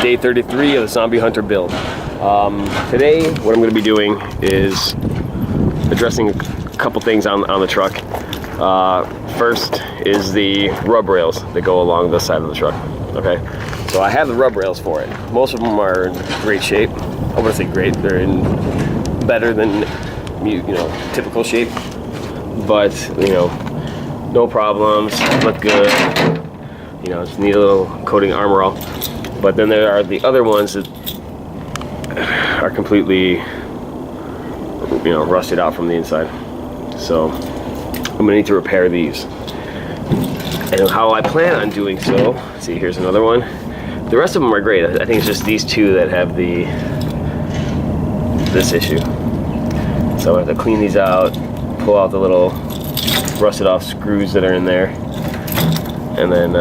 day 33 of the Zombie Hunter build. Today, what I'm going to be doing is addressing a couple things on the truck. First is the rub rails that go along the side of the truck. Okay, so I have the rub rails for it. Most of them are in great shape. I wouldn't say great; they're in better than typical shape. But no problems. Look good. Just need a little coating armor all. But then there are the other ones that are completely, rusted out from the inside. So I'm gonna need to repair these. And how I plan on doing so, see, here's another one. The rest of them are great. I think it's just these two that have this issue. So I have to clean these out, pull out the little rusted off screws that are in there. And then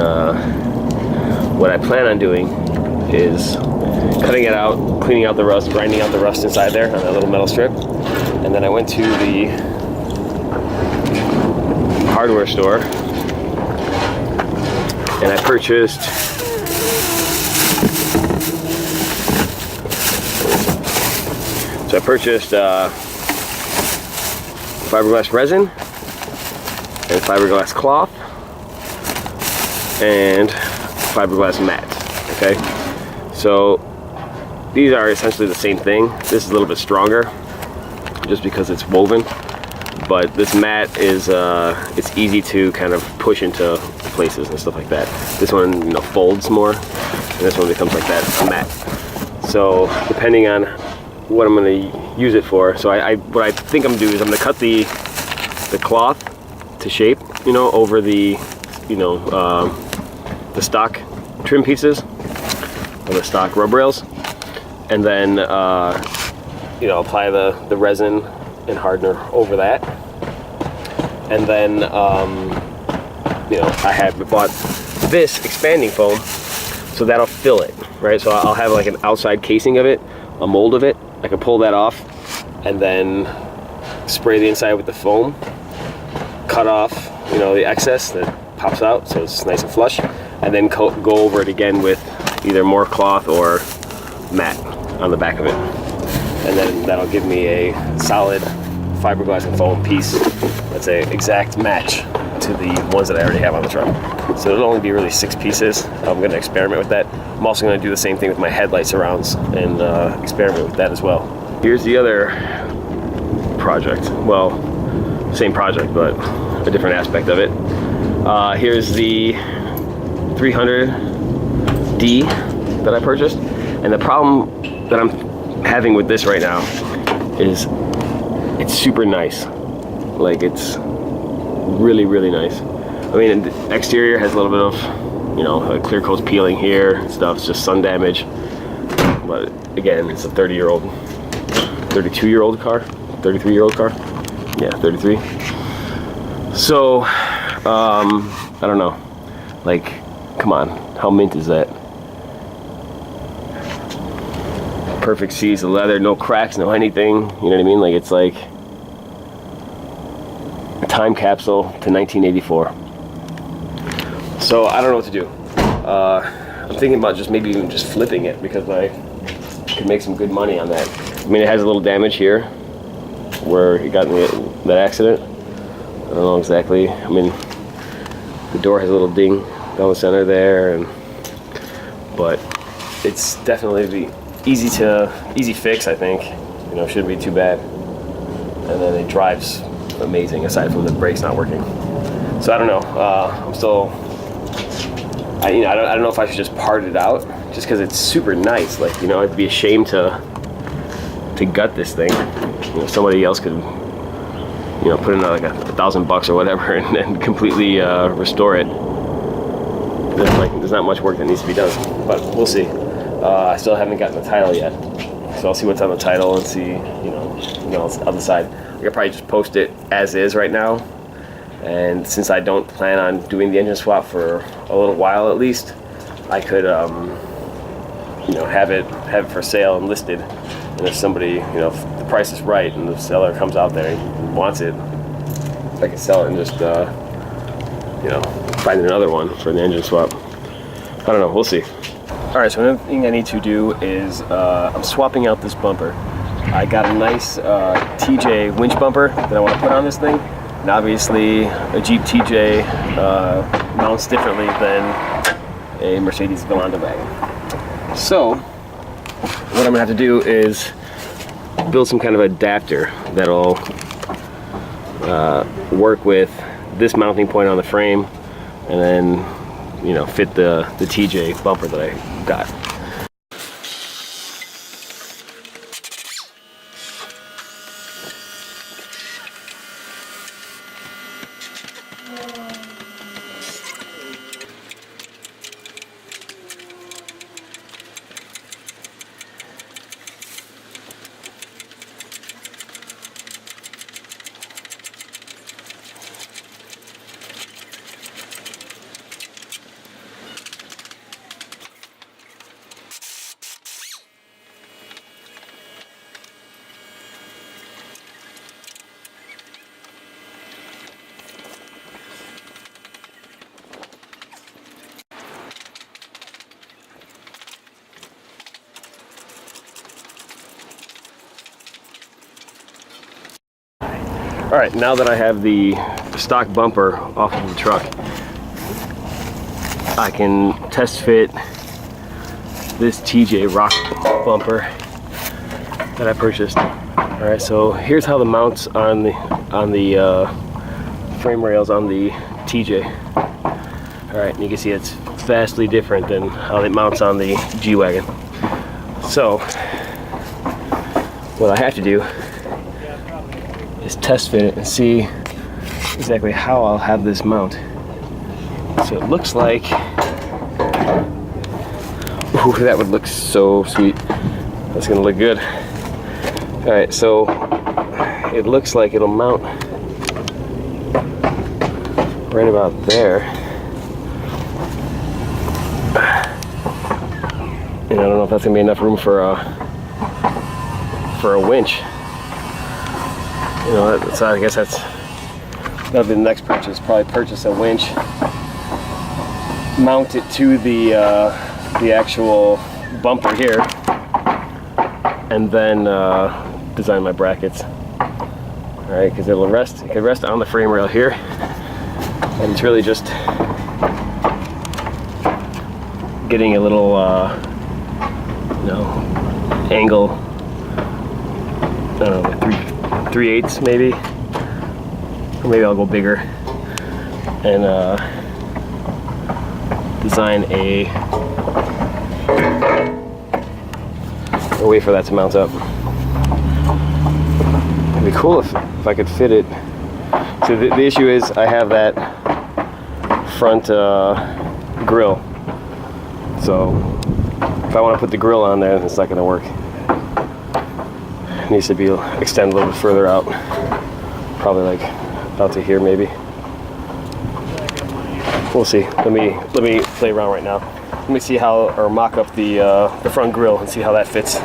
what I plan on doing is cutting it out, cleaning out the rust, grinding out the rust inside there on that little metal strip. And then I went to the hardware store and I purchased fiberglass resin and fiberglass cloth and fiberglass mat. Okay, so these are essentially the same thing. This is a little bit stronger just because it's woven, but this mat is it's easy to kind of push into places and stuff like that. This one folds more, and this one becomes like that, a mat. So depending on what I'm going to use it for, so what I think I'm going to do is I'm going to cut the cloth to shape, over the stock trim pieces or the stock rub rails, and then apply the resin and hardener over that. And then I have bought this expanding foam, so that'll fill it, right? So I'll have like an outside casing of it, a mold of it. I can pull that off and then spray the inside with the foam, cut off the excess that pops out so it's nice and flush, and then go over it again with either more cloth or mat on the back of it. And then that'll give me a solid fiberglass and foam piece that's an exact match to the ones that I already have on the truck. So it'll only be really 6 pieces. I'm going to experiment with that. I'm also going to do the same thing with my Headlight Surrounds and experiment with that as well. Here's the other project. Well, same project, but a different aspect of it. Here's the 300D that I purchased. And the problem that I'm having with this right now is it's super nice. Like, it's really, really nice. I mean, the exterior has a little bit of, a clear coat's peeling here and stuff. It's just sun damage. But again, it's a 32-year-old car, 33-year-old car. Yeah, 33. So, I don't know. Like, come on, how mint is that? Perfect seats of leather, no cracks, no anything. You know what I mean? Like, it's like a time capsule to 1984. So I don't know what to do. I'm thinking about maybe even just flipping it, because I could make some good money on that. I mean, it has a little damage here where it got in that accident. I don't know exactly. I mean, the door has a little ding down the center there, but it's definitely easy fix, I think. Shouldn't be too bad. And then it drives amazing, aside from the brakes not working. So I don't know. I'm still. I don't know if I should just part it out, just because it's super nice. Like, I'd be ashamed to gut this thing. Somebody else could, put in like $1,000 or whatever and completely restore it. There's not much work that needs to be done, but we'll see. I still haven't gotten the title yet, so I'll see what's on the title and see, on the side. I could probably just post it as is right now, and since I don't plan on doing the engine swap for a little while at least, I could, have it for sale and listed. And if somebody, if the price is right and the seller comes out there and wants it, I can sell it and just, find another one for the engine swap. I don't know, we'll see. Alright, so another thing I need to do is I'm swapping out this bumper. I got a nice TJ winch bumper that I want to put on this thing. And obviously a Jeep TJ mounts differently than a Mercedes Bondo wagon. So what I'm going to have to do is build some kind of adapter that'll work with this mounting point on the frame, and then, you know, fit the TJ bumper that I got. Alright, now that I have the stock bumper off of the truck, I can test fit this TJ rock bumper that I purchased. Alright, so here's how the mounts on the frame rails on the TJ. Alright, and you can see it's vastly different than how it mounts on the G-wagon. So what I have to do is test fit it and see exactly how I'll have this mount. So it looks like, ooh, that would look so sweet. That's gonna look good. All right, so it looks like it'll mount right about there. And I don't know if that's gonna be enough room for a winch. You know, so I guess that'll be the next purchase. Probably purchase a winch, mount it to the actual bumper here, and then design my brackets. All right, because it can rest on the frame rail here, and it's really just getting a little you know, angle. I don't know, like 3/8 maybe, or maybe I'll go bigger and design a way for that to mount up. It'd be cool if I could fit it. So the issue is I have that front grill, so if I want to put the grill on there, it's not going to work. It needs to be extended a little bit further out, probably like out to here maybe. We'll see. Let me play around right now. Let me see how, or mock up the front grill and see how that fits.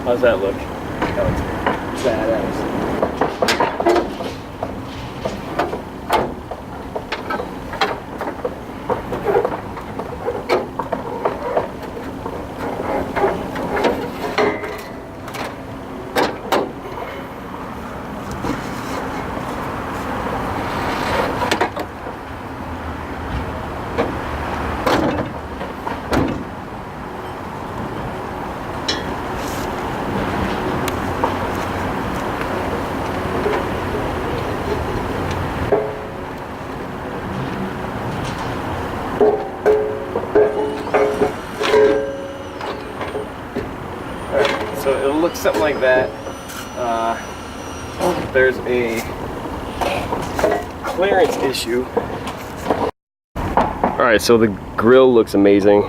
How's that look? That looks badass. Alright, so it'll look something like that. There's a clearance issue. Alright, so the grill looks amazing.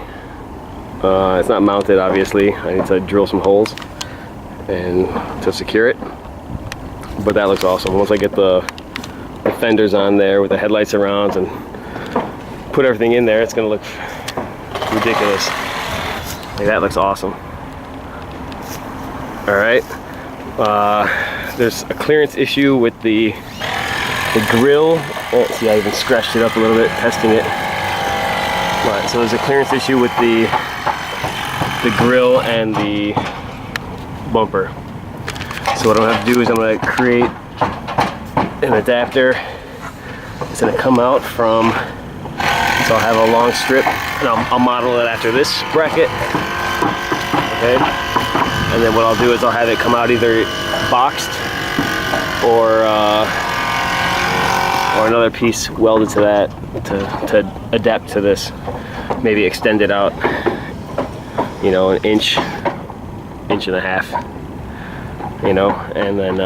It's not mounted, obviously. I need to drill some holes and to secure it. But that looks awesome. Once I get the fenders on there with the headlight surrounds and put everything in there, it's gonna look ridiculous. Like, that looks awesome. Alright. There's a clearance issue with the grill. See, I even scratched it up a little bit, testing it. Alright, so there's a clearance issue with the grill and the bumper. So what I'm gonna have to do is I'm gonna create an adapter. It's gonna come out from, so I'll have a long strip, and I'll model it after this bracket. Okay, and then what I'll do is I'll have it come out either boxed or another piece welded to that to adapt to this. Maybe extend it out, you know, an inch and a half, you know, and then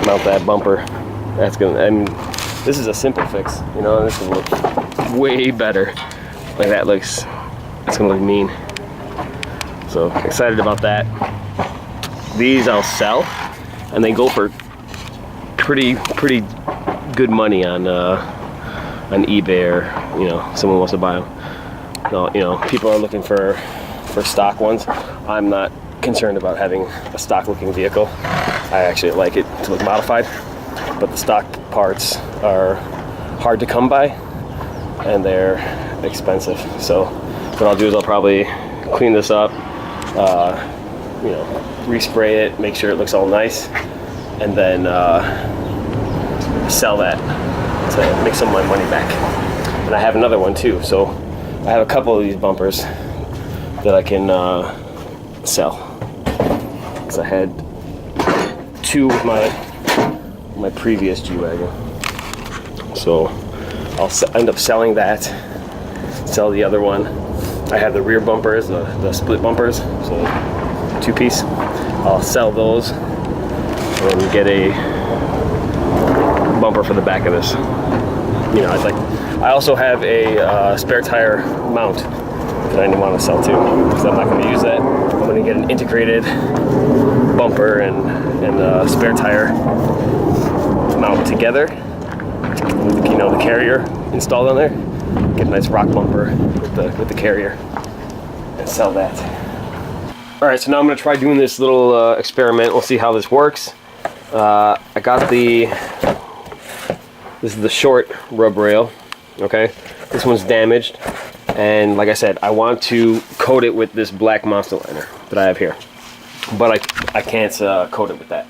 mount that bumper. That's gonna, I mean, this is a simple fix, you know, this will look way better. Like, that looks, it's gonna look mean. So excited about that. These I'll sell, and they go for pretty good money on eBay, or, you know, someone wants to buy them. No, you know, people are looking for stock ones. I'm not concerned about having a stock looking vehicle. I actually like it to look modified, but the stock parts are hard to come by and they're expensive. So what I'll do is I'll probably clean this up, you know, respray it, make sure it looks all nice, and then sell that to make some of my money back. And I have another one too, so I have a couple of these bumpers that I can sell. Because I had two with my previous G-wagon. So I'll end up selling that, sell the other one. I have the rear bumpers, the split bumpers, so two-piece. I'll sell those and get a bumper for the back of this. You know, I also have a spare tire mount that I didn't want to sell too, because I'm not going to use that. I'm going to get an integrated bumper and spare tire mount together with, you know, the carrier installed on there. Get a nice rock bumper with the carrier and sell that. All right, so now I'm going to try doing this little experiment. We'll see how this works. I got this is the short rub rail. Okay, this one's damaged, and like I said, I want to coat it with this black Monstaliner that I have here, but I can't coat it with that.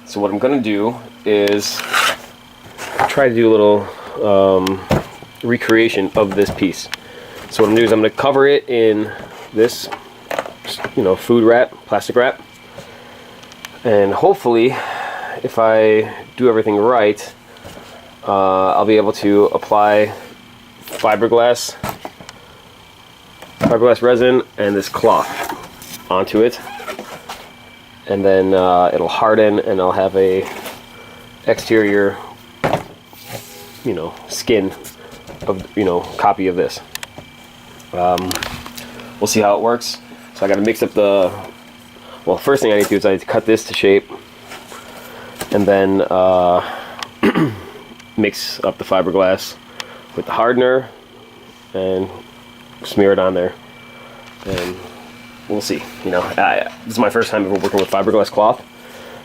So what I'm gonna do is try to do a little recreation of this piece. So what I'm gonna do is I'm gonna cover it in this, you know, food wrap, plastic wrap, and hopefully, if I do everything right, I'll be able to apply fiberglass resin and this cloth onto it, and then it'll harden, and I'll have a exterior, you know, skin of, you know, copy of this. We'll see how it works. So I got to mix up the, well, first thing I need to do is I need to cut this to shape, and then mix up the fiberglass with the hardener and smear it on there, and we'll see. You know, this is my first time ever working with fiberglass cloth,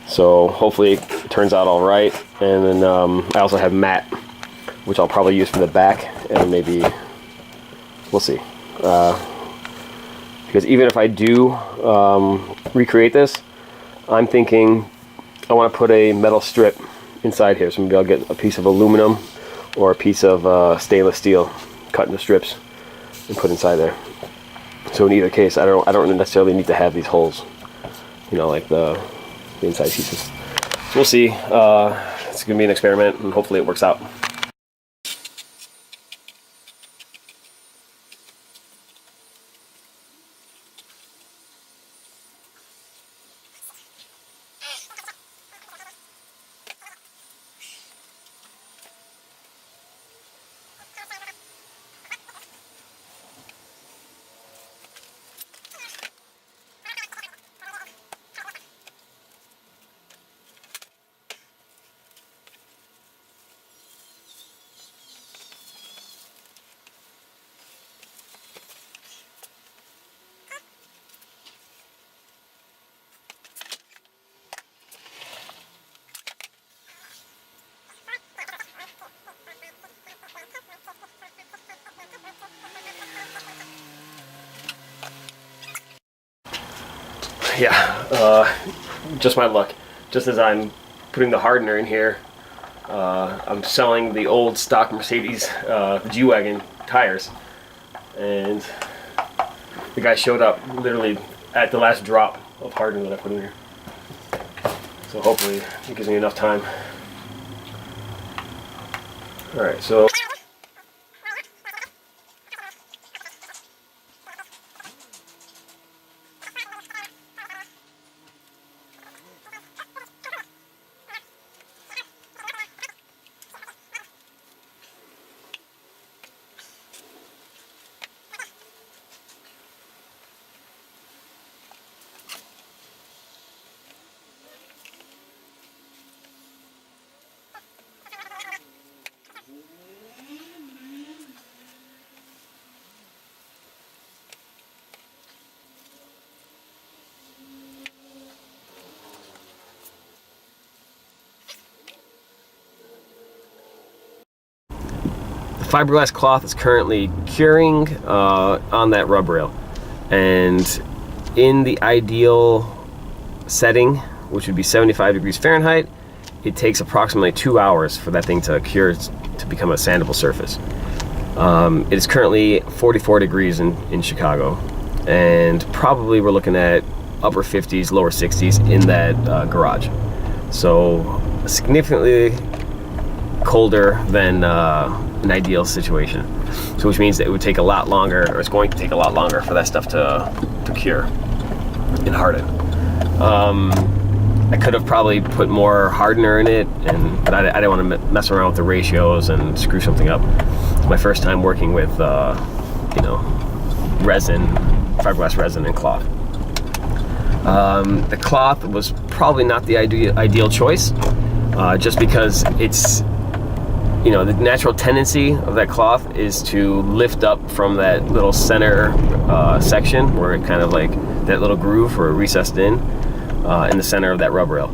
so hopefully it turns out all right. And then I also have matte, which I'll probably use for the back, and maybe we'll see. Because even if I do recreate this, I'm thinking I want to put a metal strip inside here, so maybe I'll get a piece of aluminum or a piece of stainless steel cut into strips and put inside there. So in either case, I don't necessarily need to have these holes, you know, like the inside pieces. So we'll see. It's gonna be an experiment, and hopefully it works out. yeah, just my luck. Just as I'm putting the hardener in here, I'm selling the old stock Mercedes, the G-wagon tires, and the guy showed up literally at the last drop of hardener that I put in here. So hopefully it gives me enough time. Alright, so fiberglass cloth is currently curing on that rub rail, and in the ideal setting, which would be 75 degrees Fahrenheit, it takes approximately 2 hours for that thing to cure to become a sandable surface. It is currently 44 degrees in Chicago, and probably we're looking at upper 50s, lower 60s in that garage. So significantly colder than an ideal situation. So which means that it would take a lot longer, or it's going to take a lot longer for that stuff to cure and harden. I could have probably put more hardener in it, but I didn't want to mess around with the ratios and screw something up. It's my first time working with you know, resin, fiberglass resin and cloth. The cloth was probably not the ideal choice, just because it's, you know, the natural tendency of that cloth is to lift up from that little center section where it kind of like that little groove or recessed in the center of that rub rail,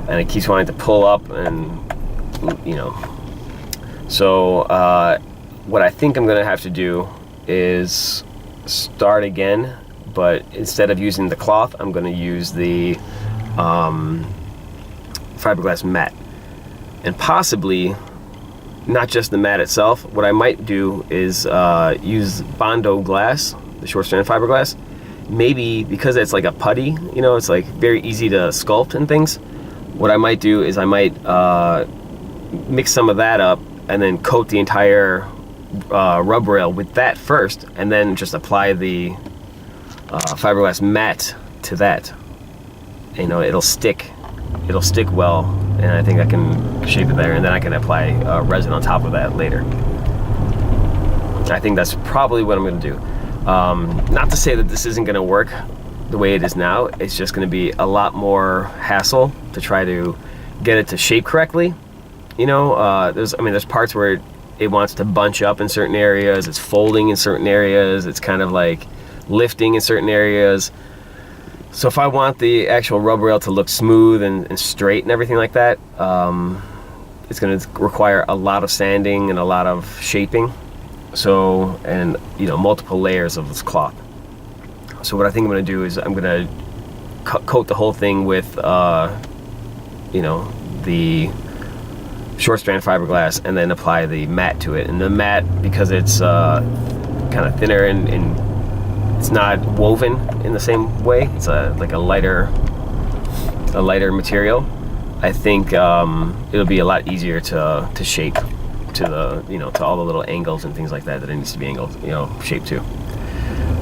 and it keeps wanting to pull up, and you know. So what I think I'm gonna have to do is start again, but instead of using the cloth, I'm gonna use the fiberglass mat, and possibly not just the mat itself. What I might do is use bondo glass, the short strand fiberglass. Maybe because it's like a putty, you know, it's like very easy to sculpt and things. What I might do is I might mix some of that up and then coat the entire rub rail with that first, and then just apply the fiberglass mat to that. You know, it'll stick well, and I think I can shape it better, and then I can apply resin on top of that later. I think that's probably what I'm going to do. Not to say that this isn't going to work the way it is now. It's just going to be a lot more hassle to try to get it to shape correctly. You know, there's parts where it wants to bunch up in certain areas, it's folding in certain areas, it's kind of like lifting in certain areas. So if I want the actual rub rail to look smooth and straight and everything like that, it's going to require a lot of sanding and a lot of shaping. So, and you know, multiple layers of this cloth. So what I think I'm going to do is I'm going to coat the whole thing with, you know, the short strand fiberglass, and then apply the mat to it. And the mat, because it's kind of thinner and it's not woven in the same way, it's like a lighter material, I think it'll be a lot easier to shape to the, you know, to all the little angles and things like that it needs to be angled, you know, shaped to.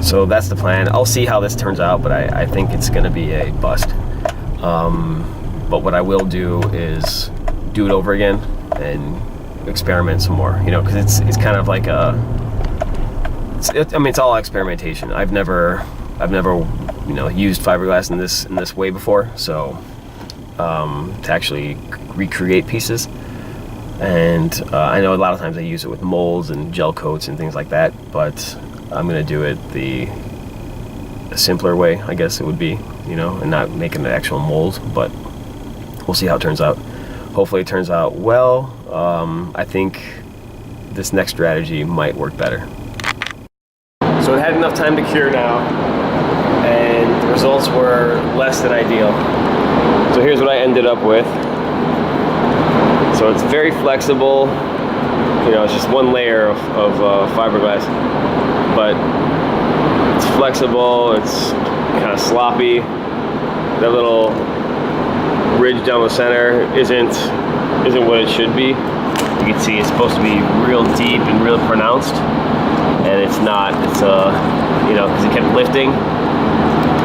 So that's the plan. I'll see how this turns out, but I think it's going to be a bust. But what I will do is do it over again and experiment some more, you know, because it's kind of like I mean, it's all experimentation. I've never you know, used fiberglass in this way before, so to actually recreate pieces. And I know a lot of times I use it with molds and gel coats and things like that, but I'm gonna do it the simpler way, I guess it would be, you know, and not making an actual mold. But we'll see how it turns out. Hopefully it turns out well. I think this next strategy might work better. So it had enough time to cure now, and and the results were less than ideal. So here's what I ended up with. So it's very flexible. You know, it's just one layer of fiberglass, but it's flexible. It's kind of sloppy. That little ridge down the center isn't what it should be. You can see it's supposed to be real deep and real pronounced, and it's not. It's you know, because it kept lifting,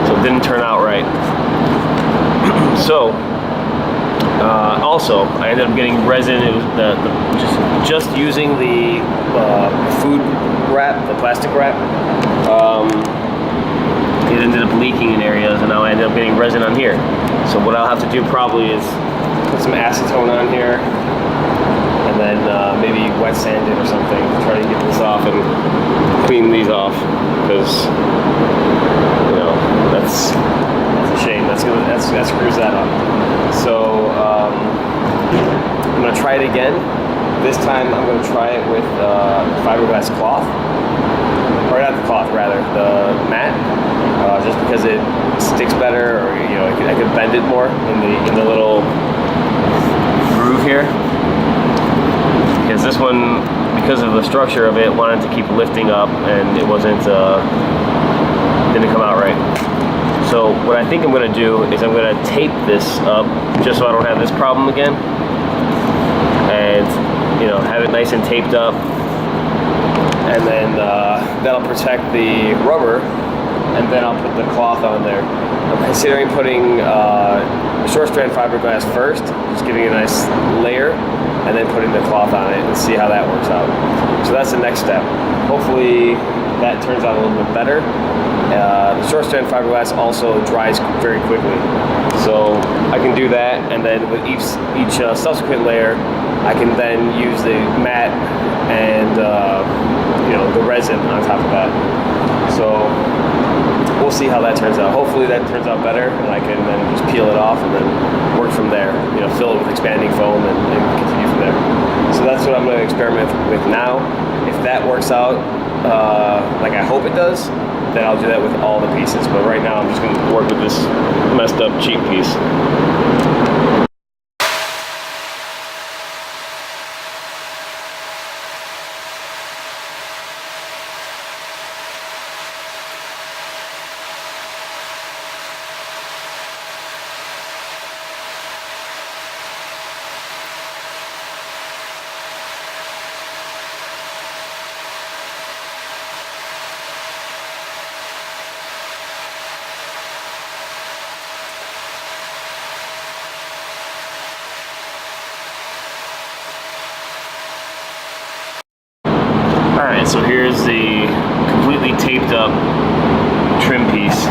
so it didn't turn out right. So also I ended up getting resin. It was just using the food wrap, the plastic wrap. It ended up leaking in areas, and now I ended up getting resin on here. So what I'll have to do probably is put some acetone on here, and then maybe wet sand it or something. Try to get this off and clean these off, because you know that's a shame. That screws that up. So I'm gonna try it again. This time I'm gonna try it with fiberglass cloth, or not the cloth, rather the mat, just because it sticks better, or you know, I could bend it more in the little groove here. Because this one, because of the structure of it, wanted to keep lifting up, and it didn't come out right. So what I think I'm going to do is I'm going to tape this up, just so I don't have this problem again, and you know, have it nice and taped up, and then that'll protect the rubber, and then I'll put the cloth on there. I'm considering putting short strand fiberglass first, just giving it a nice layer, and then putting the cloth on it and see how that works out. So that's the next step. Hopefully that turns out a little bit better. The short strand fiberglass also dries very quickly, so I can do that, and then with each subsequent layer, I can then use the mat and you know, the resin on top of that. So we'll see how that turns out. Hopefully that turns out better, and I can then just peel it off and then work from there. You know, fill it with expanding foam and continue from there. So that's what I'm going to experiment with now. If that works out like I hope it does, then I'll do that with all the pieces. But right now I'm just going to work with this messed up cheap piece. Alright, so here's the completely taped up trim piece,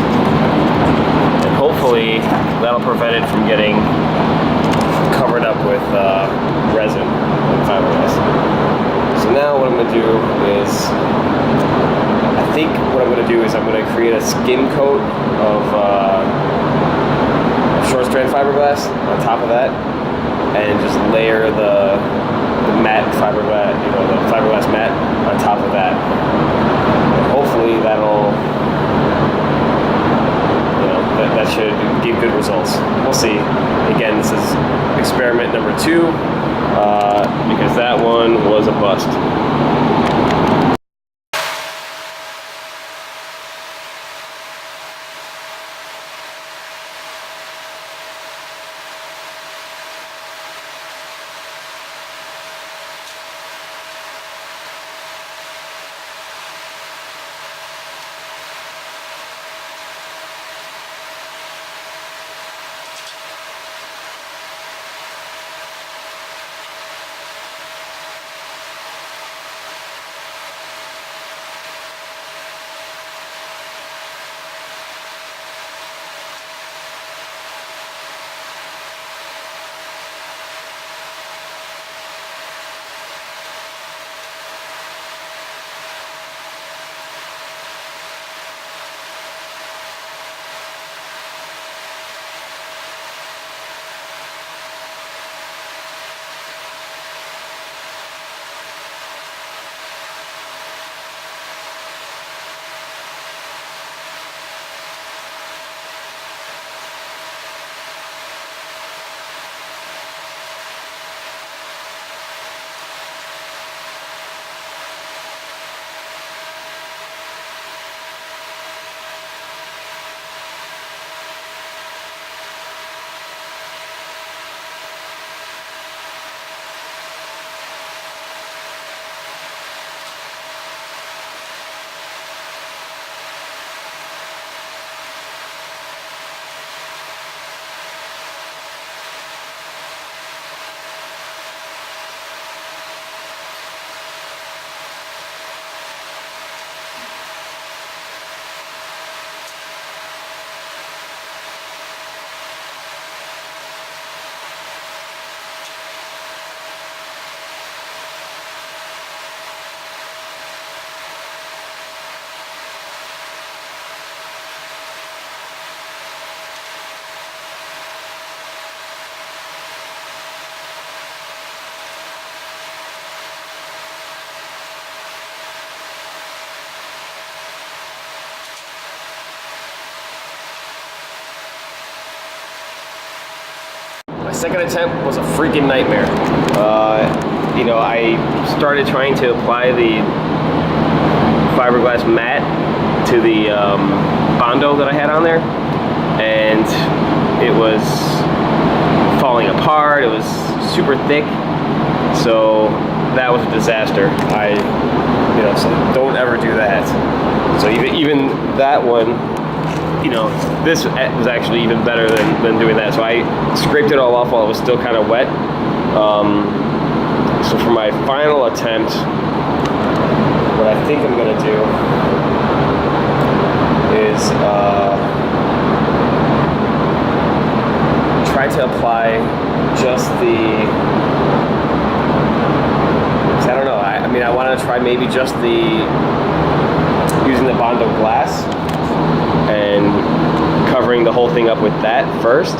and hopefully that'll prevent it from getting covered up with resin and fiberglass. So now what I'm going to do is, I think what I'm going to do is I'm going to create a skin coat of short strand fiberglass on top of that, and just layer the matte fiberglass, you know, the fiberglass mat on top of that. And hopefully that'll, you know, that should give good results. We'll see. Again, this is experiment number 2, because that one was a bust. My second attempt was a freaking nightmare. You know, I started trying to apply the fiberglass mat to the bondo that I had on there, and it was falling apart. It was super thick, so that was a disaster. You know, so don't ever do that. So even that one, you know, this was actually even better than doing that. So I scraped it all off while it was still kind of wet. So for my final attempt, what I think I'm gonna do is try to apply just the, I don't know, I mean, I want to try maybe just using the bondo glass and covering the whole thing up with that first.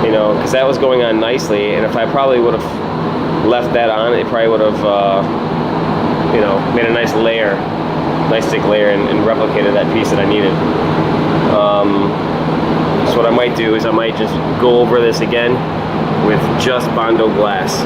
You know, because that was going on nicely, and if I probably would have left that on, it probably would have, you know, made a nice layer, nice thick layer, and replicated that piece that I needed. So what I might do is I might just go over this again with just bondo glass.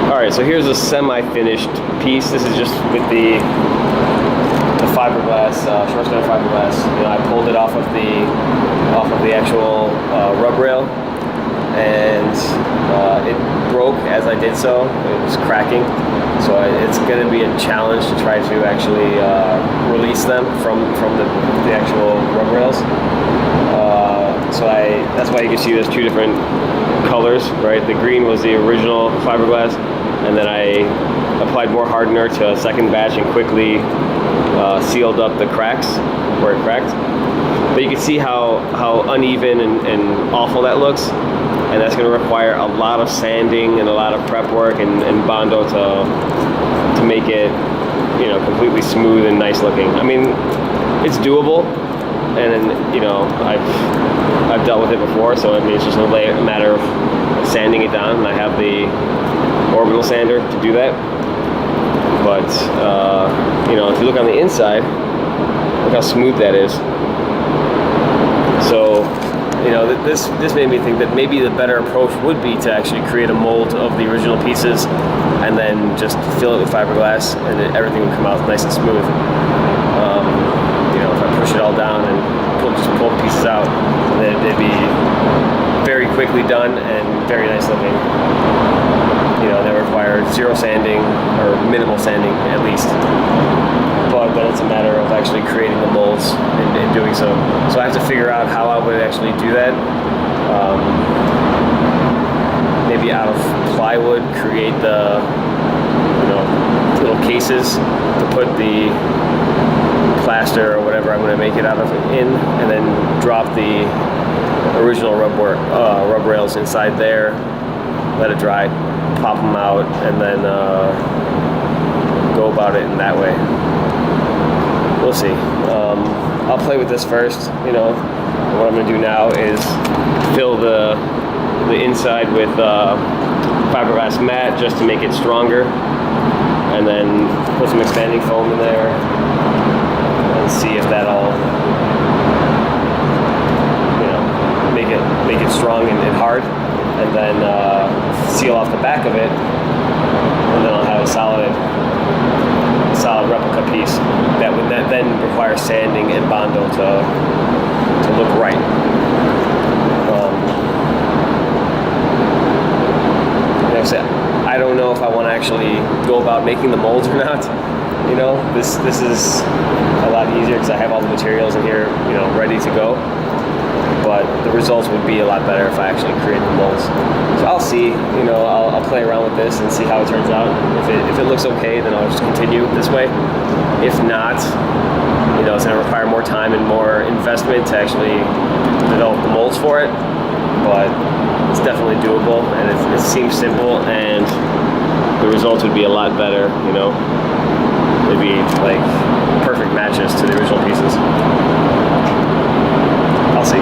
Alright, so here's a semi-finished piece. This is just with the fiberglass, short span fiberglass. You know, I pulled it off of the actual rub rail, and it broke as I did so. It was cracking, so it's going to be a challenge to try to actually release them from the actual rub rails. So that's why you can see there's two different colors, right? The green was the original fiberglass, and then I applied more hardener to a second batch and quickly sealed up the cracks where it cracked. But you can see how uneven and awful that looks, and that's going to require a lot of sanding and a lot of prep work and bondo to make it, you know, completely smooth and nice looking. I mean, it's doable, and you know, I've dealt with it before, so I mean, it's just a matter of sanding it down, and I have the orbital sander to do that. But you know, if you look on the inside, look how smooth that is. So, you know, this made me think that maybe the better approach would be to actually create a mold of the original pieces and then just fill it with fiberglass, and then everything would come out nice and smooth. You know, if I push it all down and just pull the pieces out, then they'd be very quickly done and very nice looking. You know, they require zero sanding, or minimal sanding at least. But then it's a matter of actually creating the molds and doing so. So I have to figure out how I would actually do that. Maybe out of plywood, create the, you know, little cases to put the plaster or whatever I'm going to make it out of in, and then drop the original rub rails inside there, let it dry, pop them out, and then go about it in that way. We'll see. I'll play with this first. You know, what I'm going to do now is fill the inside with fiberglass mat just to make it stronger, and then put some expanding foam in there and see if that'll, you know, make it strong and hard, and then seal off the back of it, and then I'll have a solid replica piece that would then require sanding and bondo to look right. Like I said, I don't know if I want to actually go about making the molds or not. You know, this is a lot easier because I have all the materials in here, you know, ready to go. but the results would be a lot better if I actually create the molds. So I'll see, you know, I'll play around with this and see how it turns out. If it looks okay, then I'll just continue this way. If not, you know, it's going to require more time and more investment to actually develop the molds for it, but it's definitely doable, and it seems simple, and the results would be a lot better, you know. They'd be like perfect matches to the original pieces. I'll see.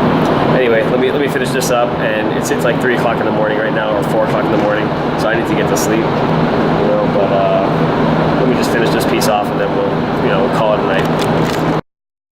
Anyway, let me finish this up, and it's like 3 o'clock in the morning right now, or 4 o'clock in the morning, so I need to get to sleep, you know, but let me just finish this piece off, and then we'll, you know, call it a night.